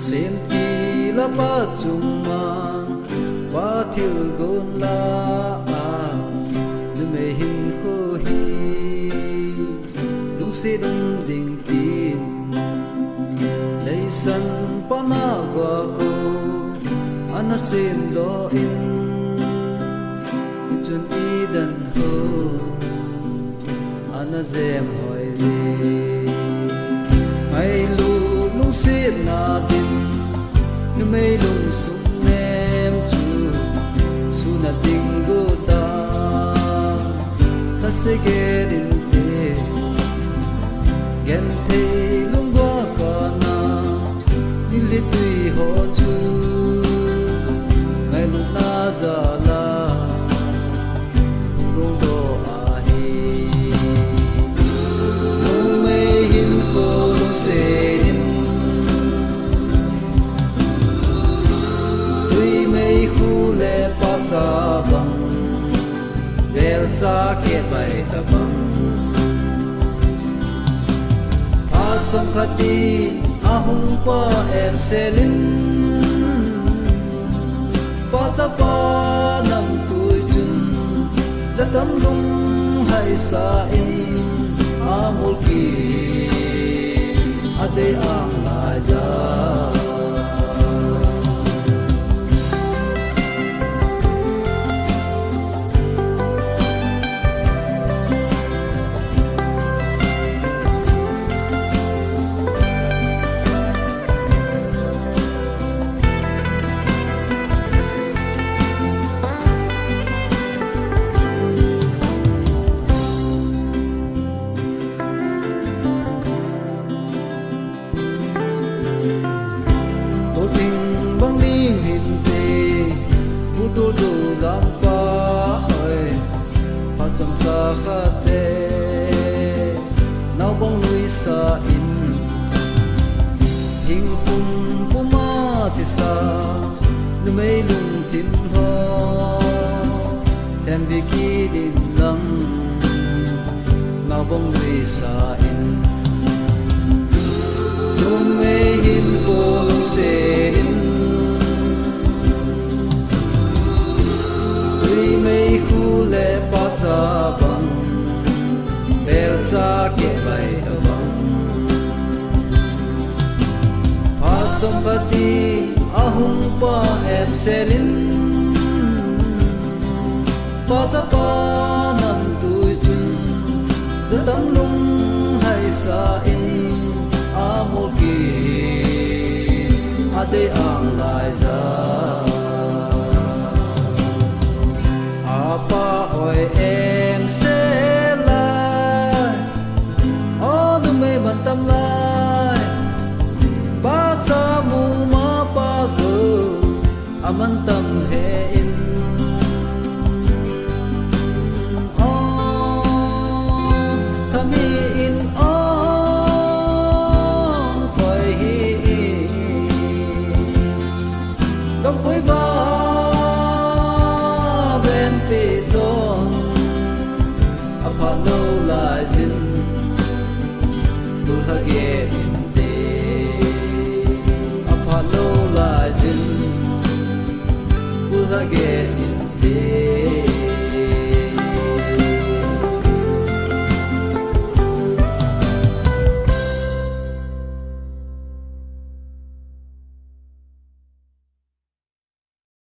sem ti la pa chung ma pa thil gon la nu me hin kho hi lung se dum ding tin lei san pa na wa ko ana sem lo in chun i dan ho ana zem hoi zi mai lu lung se na tin nu me lung sum nem chu su na ding go ta tha se ge din te gen te lung wa ka na ni li tui ho chu mai lung na za la lung do a hi lung me hin ko lung se din tui me khu le pa cha bang vel cha ke bai ta bang a chom khati a hung pa em selin pa cha pa nam tui chun jatam lung hai sa in amul ki ade ang la ja tu tu zam pa hai pa cham sa kha te nau bong lui sa in hing pum puma ti sa nu mei lung tin ho ten bi ki din lang nau bong lui sa in nu mei hin ko lung se in mei khu le pa cha bang bel cha ke bai ta bang pa chom ka ti a hung pa em selin pa cha pa nam tu chun za tam lung hai sa in a mo ki ade ang lai za pa oi em se lai o du me ban tam lai ba cha mu ma pa go aman tam he in o thami in o khoi hi dam poi ba pe zon apa no la jin tu ha ge in te apa no la jin tu ha ge in te